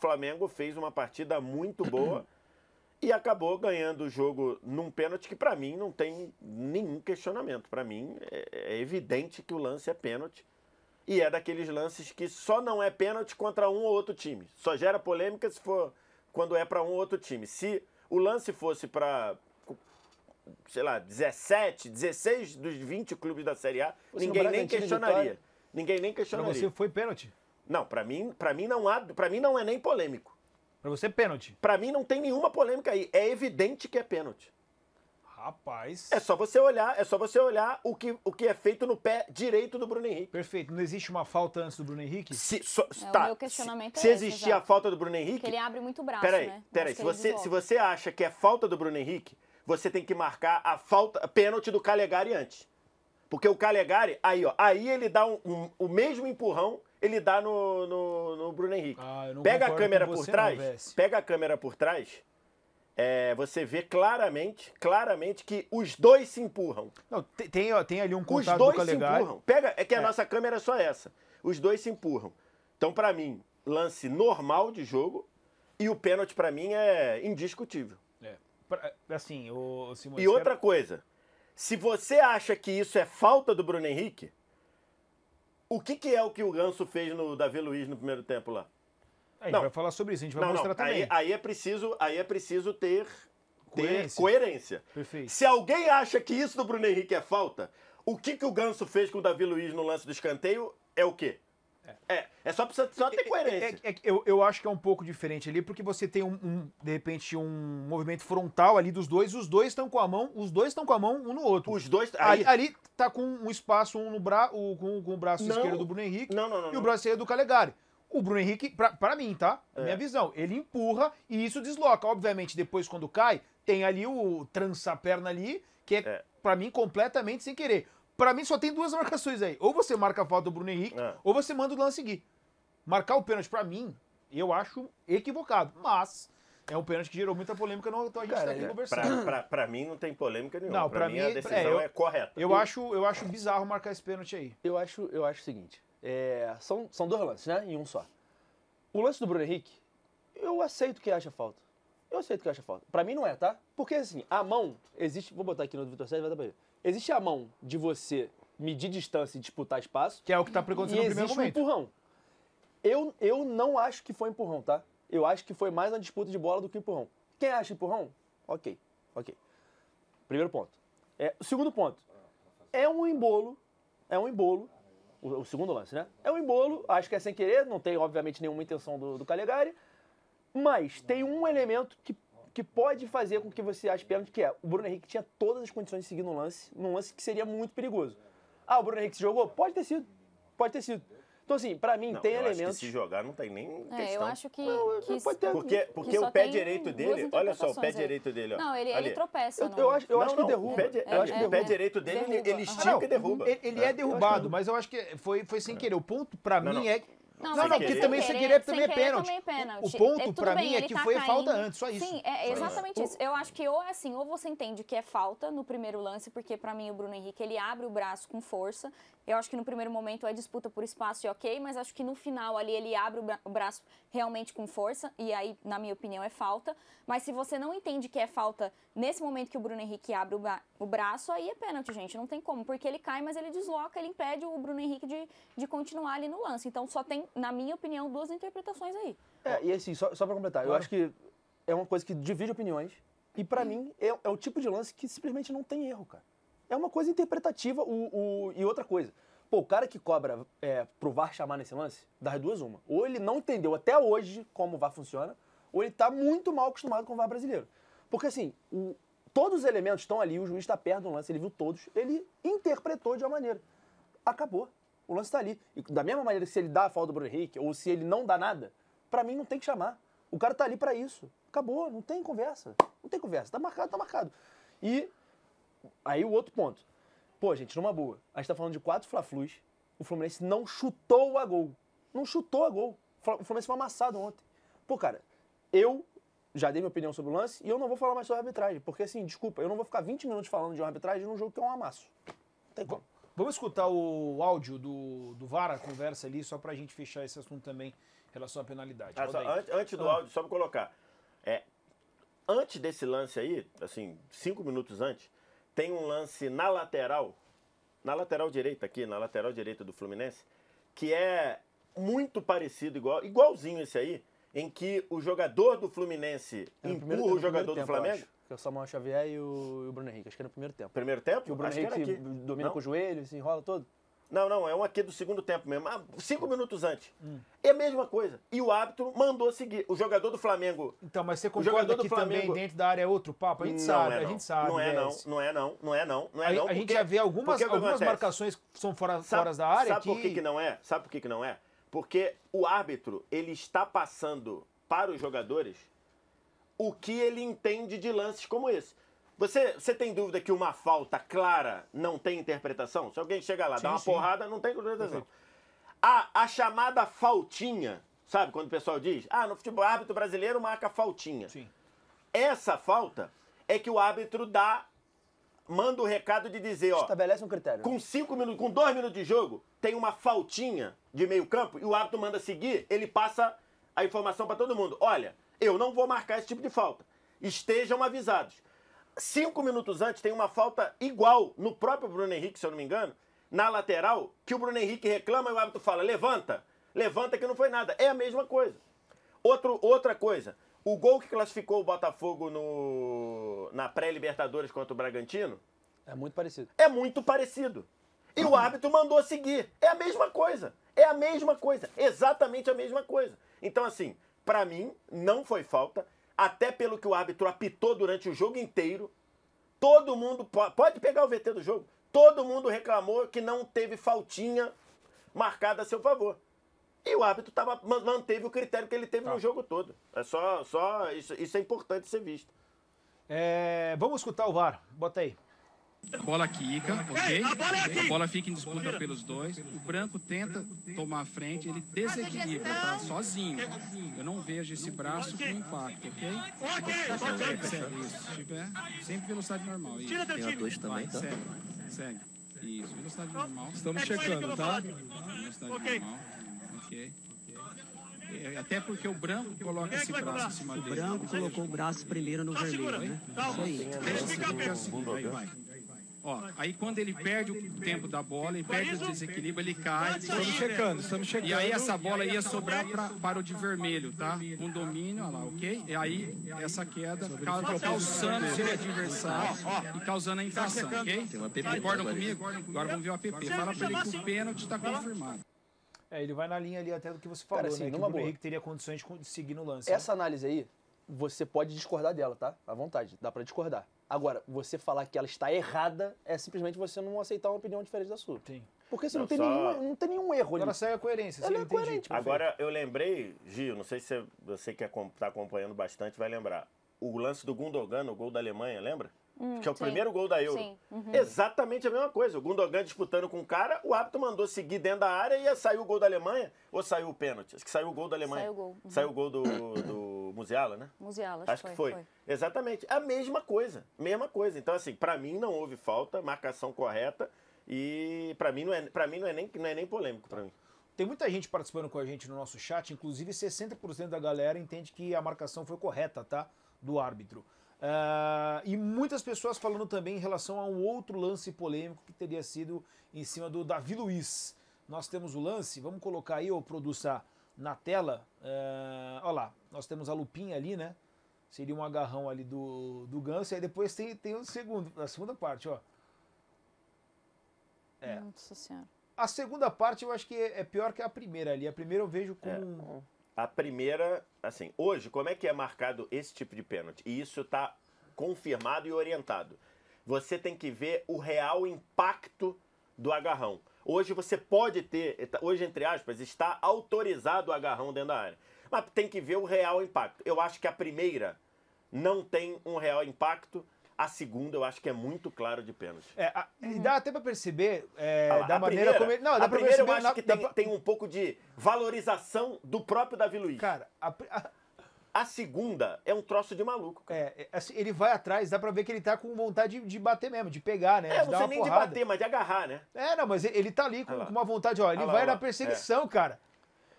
Flamengo fez uma partida muito boa e acabou ganhando o jogo num pênalti que, para mim, não tem nenhum questionamento. Para mim, é evidente que o lance é pênalti. E é daqueles lances que só não é pênalti contra um ou outro time. Só gera polêmica se for quando é para um ou outro time. Se o lance fosse para, sei lá, 17, 16 dos 20 clubes da Série A, ninguém nem questionaria. Ninguém nem questionaria. Pra você foi pênalti? Não, para mim não é nem polêmico. Pra você, pênalti? Para mim não tem nenhuma polêmica aí. É evidente que é pênalti. Rapaz. É só você olhar o que é feito no pé direito do Bruno Henrique. Perfeito. Não existe uma falta antes do Bruno Henrique? Tá. O meu questionamento se existir a falta do Bruno Henrique... Porque ele abre muito o braço, Peraí, se você acha que é falta do Bruno Henrique, você tem que marcar a pênalti do Calegari antes. Porque o Calegari, aí ele dá o mesmo empurrão, ele dá no Bruno Henrique. Pega a câmera por trás, você vê claramente que os dois se empurram. Não, tem ali um contato do Calegari. Os dois se empurram. É que a nossa câmera é só essa. Os dois se empurram. Então, pra mim, lance normal de jogo e o pênalti, pra mim, é indiscutível. Assim, o Simões... E outra coisa, se você acha que isso é falta do Bruno Henrique, o que é o que o Ganso fez no Davi Luiz no primeiro tempo lá? A gente vai falar sobre isso, a gente vai mostrar também. Aí é preciso ter coerência. Perfeito. Se alguém acha que isso do Bruno Henrique é falta, o que o Ganso fez com o Davi Luiz no lance do escanteio é o quê? É só ter coerência. Eu acho que é um pouco diferente ali, porque você tem de repente, um movimento frontal ali dos dois, os dois estão com a mão um no outro. Os dois... Ali tá com um espaço com o braço esquerdo do Bruno Henrique e o braço esquerdo do Calegari. O Bruno Henrique, pra mim, tá? Minha visão, ele empurra e isso desloca. Obviamente, depois quando cai, tem ali o trança-perna ali, que é, pra mim, completamente sem querer. Pra mim, só tem duas marcações aí. Ou você marca a falta do Bruno Henrique, ou você manda o lance seguir. Marcar o pênalti, pra mim, eu acho equivocado. Mas é um pênalti que gerou muita polêmica, então a gente tá aqui conversando. Pra mim, não tem polêmica nenhuma. Não, pra mim, a decisão é correta. Eu acho bizarro marcar esse pênalti aí. Eu acho o seguinte, são dois lances, né? Em um só. O lance do Bruno Henrique, eu aceito que acha falta. Pra mim não é, tá? Porque assim, a mão existe... Vou botar aqui no Vitor Sérgio, vai dar pra ele. Existe a mão de você medir distância e disputar espaço. Que é o que tá acontecendo no primeiro momento. E existe um empurrão. Eu não acho que foi empurrão, tá? Eu acho que foi mais uma disputa de bola do que empurrão. Quem acha empurrão? Ok. Primeiro ponto. O segundo ponto. É um embolo. O segundo lance, né? É um embolo, acho que é sem querer, não tem, obviamente, nenhuma intenção do Calegari, mas tem um elemento que pode fazer com que você ache pênalti, que é o Bruno Henrique tinha todas as condições de seguir num lance que seria muito perigoso. O Bruno Henrique se jogou? Pode ter sido. Então, assim, pra mim, tem elementos... Acho que se jogar não tem nem questão. Eu acho que pode ter. Porque o pé direito dele, olha só, o pé direito dele, ó. Não, ele tropeça. Eu acho que derruba. O pé direito dele, ele estica e derruba. Ele é derrubado, mas eu acho que foi sem querer. O ponto pra mim é... Não, porque também sem querer também é pênalti. O ponto pra bem, mim é que foi falta antes, só isso. Sim, é exatamente isso. Eu acho que ou você entende que é falta no primeiro lance, porque pra mim o Bruno Henrique, ele abre o braço com força. Eu acho que no primeiro momento é disputa por espaço e ok, mas acho que no final ali ele abre o braço realmente com força, e aí, na minha opinião, é falta. Mas se você não entende que é falta nesse momento que o Bruno Henrique abre o braço, aí é pênalti, gente. Não tem como, porque ele cai, mas ele desloca, ele impede o Bruno Henrique de continuar ali no lance. Então só tem, na minha opinião, duas interpretações aí. E assim, só pra completar, eu acho que é uma coisa que divide opiniões, e pra mim é o tipo de lance que simplesmente não tem erro, cara. É uma coisa interpretativa e outra coisa. Pô, o cara que cobra pro VAR chamar nesse lance, das duas uma. Ou ele não entendeu até hoje como o VAR funciona, ou ele tá muito mal acostumado com o VAR brasileiro. Porque assim, todos os elementos estão ali, o juiz está perto do lance, ele viu todos, ele interpretou de uma maneira. Acabou. O lance tá ali. E da mesma maneira que se ele dá a falta do Bruno Henrique, ou se ele não dá nada, pra mim não tem que chamar. O cara tá ali pra isso. Acabou, não tem conversa. Tá marcado, tá marcado. E aí o outro ponto. Pô, gente, numa boa. A gente tá falando de 4 Fla-Flus. O Fluminense não chutou a gol. O Fluminense foi amassado ontem. Pô, cara, eu já dei minha opinião sobre o lance e eu não vou falar mais sobre a arbitragem. Porque, assim, desculpa, eu não vou ficar 20 minutos falando de uma arbitragem num jogo que é um amasso. Não tem como. Vamos escutar o áudio do VAR, a conversa ali, só pra gente fechar esse assunto também Em relação à penalidade. Antes do áudio, só pra colocar. Antes desse lance aí, assim, 5 minutos antes, tem um lance na lateral direita aqui, na lateral direita do Fluminense, que é muito parecido, igualzinho esse aí, em que o jogador do Fluminense empurra o jogador do Flamengo. Que é o Samuel Xavier e o Bruno Henrique, acho que é no primeiro tempo. Primeiro tempo? Que o Bruno Henrique domina com o joelho, se enrola todo. Não, é um aqui do segundo tempo mesmo. 5 minutos antes. É a mesma coisa. E o árbitro mandou seguir. O jogador do Flamengo... Então, mas você concorda que também dentro da área é outro papo? A gente sabe. Não é não. A gente já vê algumas marcações que são fora da área. Sabe por que não é? Sabe por que não é? Porque o árbitro, ele está passando para os jogadores o que ele entende de lances como esse. Você tem dúvida que uma falta clara não tem interpretação? Se alguém chegar lá, dá uma porrada, não tem interpretação. A chamada faltinha, sabe quando o pessoal diz? No futebol, árbitro brasileiro marca faltinha. Sim. Essa falta é que o árbitro manda o recado de dizer, estabelece um critério. Com 5 minutos, com 2 minutos de jogo, tem uma faltinha de meio campo e o árbitro manda seguir, ele passa a informação para todo mundo. Olha, eu não vou marcar esse tipo de falta. Estejam avisados. 5 minutos antes tem uma falta igual no próprio Bruno Henrique, se eu não me engano, na lateral, que o Bruno Henrique reclama e o árbitro fala, levanta que não foi nada. É a mesma coisa. Outra coisa, o gol que classificou o Botafogo na pré-Libertadores contra o Bragantino... É muito parecido. É muito parecido. E o árbitro mandou seguir. É a mesma coisa. Exatamente a mesma coisa. Então, assim, pra mim, não foi falta. Até pelo que o árbitro apitou durante o jogo inteiro. Todo mundo, pode pegar o VT do jogo, todo mundo reclamou que não teve faltinha marcada a seu favor. E o árbitro manteve o critério que ele teve no jogo todo. Isso é importante ser visto. Vamos escutar o VAR. Bota aí. A bola quica, ok? A bola fica em disputa pelos dois. O branco tenta tomar a frente, ele desequilibra, tá? Sozinho. Eu não vejo esse braço com impacto, ok? Isso, se tiver, sempre velocidade normal. Isso. Tem a 2 também, tá? Segue. Isso, velocidade normal. Estamos checando, tá? Velocidade normal, ok. Até porque o branco coloca esse braço em cima dele. O branco colocou o braço primeiro no vermelho, né? Isso aí. Deixa eu explicar o seguinte, aí vai. Aí quando ele perde o tempo da bola, ele perde o desequilíbrio, ele cai. Estamos checando. E aí essa bola ia sobrar para o de vermelho, tá? Com domínio, olha lá, ok? E aí essa queda causando o seu adversário e causando a infração, ok? Concordam comigo? Agora vamos ver o app. Fala para ele que o pênalti está confirmado. Ele vai na linha ali até do que você falou, assim, né? Que o Bruno Henrique teria condições de seguir no lance. Essa análise aí, você pode discordar dela, tá? À vontade, dá pra discordar. Agora, você falar que ela está errada é simplesmente você não aceitar uma opinião diferente da sua. Sim. Porque assim, não tem nenhum erro ali. Agora segue a coerência. Ela é coerente. Agora, eu lembrei, Gil, não sei se você que está acompanhando bastante vai lembrar. O lance do Gundogan, o gol da Alemanha, lembra? Que é o primeiro gol da Euro. Sim. Exatamente a mesma coisa. O Gundogan disputando com o cara, o árbitro mandou seguir dentro da área e saiu o gol da Alemanha. Ou saiu o pênalti? Acho que saiu o gol da Alemanha. Saiu o gol. Saiu o gol do Musiala, né? Musiala, acho que foi. Exatamente. A mesma coisa. Então, assim, pra mim não houve falta, marcação correta. E pra mim não é nem polêmico pra mim. Tem muita gente participando com a gente no nosso chat, inclusive 60% da galera entende que a marcação foi correta, tá? Do árbitro. E muitas pessoas falando também em relação a um outro lance polêmico que teria sido em cima do Davi Luiz. Nós temos o lance, vamos colocar aí, produção na tela. Olha lá, nós temos a lupinha ali, né? Seria um agarrão ali do Ganso, e aí depois tem a segunda parte, ó. Nossa Senhora. A segunda parte eu acho que é pior que a primeira ali. A primeira eu vejo como... A primeira, assim, hoje, como é que é marcado esse tipo de pênalti? E isso está confirmado e orientado. Você tem que ver o real impacto do agarrão. Hoje você pode ter, hoje, entre aspas, está autorizado o agarrão dentro da área. Mas tem que ver o real impacto. Eu acho que a primeira não tem um real impacto. A segunda, eu acho que é muito claro de pênalti. E dá até pra perceber da maneira como ele... Não, dá pra primeira perceber, eu acho que tem um pouco de valorização do próprio Davi Luiz. Cara, a segunda é um troço de maluco. Assim, ele vai atrás, dá pra ver que ele tá com vontade de bater mesmo, de pegar, né? De não dar sei uma nem porrada. de bater, mas de agarrar, né? Não, mas ele tá ali com uma vontade, ó. Ele vai na perseguição, cara.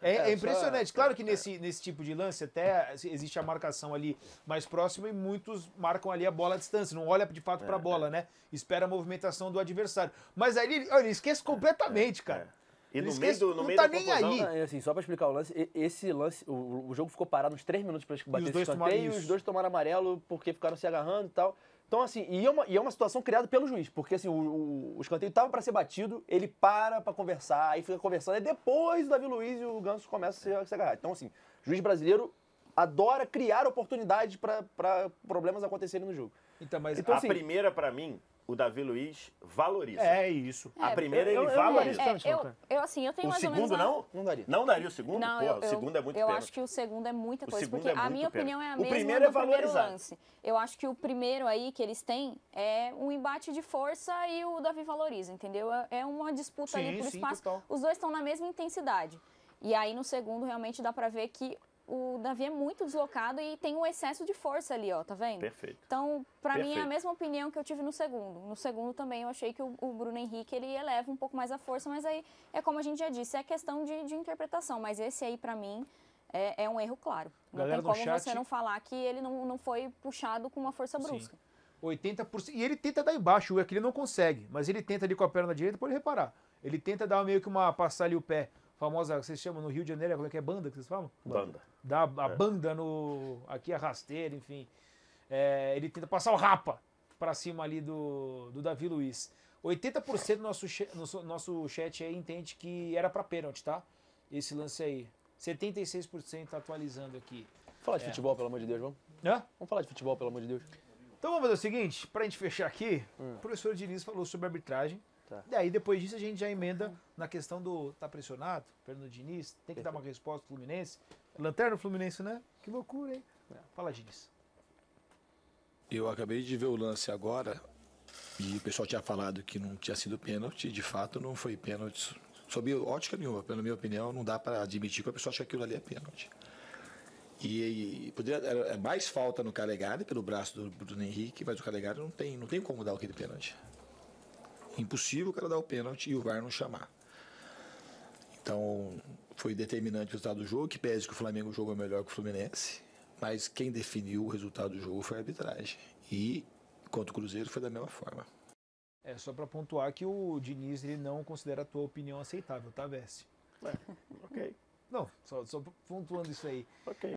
É impressionante. Claro que nesse tipo de lance até existe a marcação ali mais próxima e muitos marcam ali a bola à distância, não olha de fato para a bola, né? Espera a movimentação do adversário. Mas aí ele esquece completamente, cara. E Ele no esquece, meio não tá nem aí. Não, assim, só pra explicar o lance, esse lance, o jogo ficou parado uns 3 minutos pra bater esse escanteio, e os dois tomaram amarelo porque ficaram se agarrando e tal. Então, assim, e é uma situação criada pelo juiz, porque assim, o escanteio tava pra ser batido, ele para pra conversar, aí fica conversando, e depois o Davi Luiz e o Ganso começam a se agarrar. Então, assim, o juiz brasileiro adora criar oportunidades pra problemas acontecerem no jogo. Então, mas A primeira, pra mim, o Davi Luiz valoriza. É isso. A primeira ele valoriza. Eu tenho o mais segundo ou menos... não? Não daria. Não daria o segundo? Não, o segundo é muito Eu pênalti. acho que o segundo é muita coisa, segundo porque é a muito minha opinião é a pênalti. mesma O primeiro é do primeiro valorizado. lance. Eu acho que o primeiro aí que eles têm é um embate de força e o Davi valoriza, entendeu? É uma disputa ali por espaço. Total. Os dois estão na mesma intensidade. E aí no segundo realmente dá pra ver que o Davi é muito deslocado e tem um excesso de força ali, ó, tá vendo? Perfeito. Então, pra mim é a Perfeito. mesma opinião que eu tive no segundo. No segundo também eu achei que o Bruno Henrique, ele eleva um pouco mais a força, mas aí é como a gente já disse, é questão de interpretação. Mas esse aí, pra mim, é um erro claro. Não Galera tem do como chat- você não falar que ele não foi puxado com uma força brusca. 80%. E ele tenta dar embaixo, o ele não consegue, mas ele tenta ali com a perna direita, pode reparar. Ele tenta dar meio que passar ali o pé. Famosa, vocês chamam no Rio de Janeiro, como é que é banda que vocês falam? Banda. Dá a banda aqui a rasteira, enfim. Ele tenta passar o rapa pra cima ali do Davi Luiz. 80% do nosso chat aí entende que era pra pênalti, tá? Esse lance aí. 76% atualizando aqui. Falar de futebol, pelo amor de Deus, vamos? Hã? Vamos falar de futebol, pelo amor de Deus. Então vamos fazer o seguinte, pra gente fechar aqui, o professor Diniz falou sobre arbitragem. Tá. E aí depois disso a gente já emenda na questão do tá pressionado, Fernando Diniz, tem que dar uma resposta pro Fluminense. Lanterna Fluminense, né? Que loucura, hein? Fala, Diniz. Eu acabei de ver o lance agora e o pessoal tinha falado que não tinha sido pênalti. De fato, não foi pênalti. Sob ótica nenhuma, pela minha opinião, não dá para admitir que a pessoa acha que aquilo ali é pênalti. E é mais falta no Calegari pelo braço do Bruno Henrique, mas o Calegari não tem como dar aquele pênalti. Impossível o cara dar o pênalti e o VAR não chamar. Então, foi determinante o resultado do jogo, que pese que o Flamengo jogou melhor que o Fluminense, mas quem definiu o resultado do jogo foi a arbitragem. E contra o Cruzeiro foi da mesma forma. É só pra pontuar que o Diniz ele não considera a tua opinião aceitável, tá, Vessi? Ok. Não, só pontuando isso aí. Ok.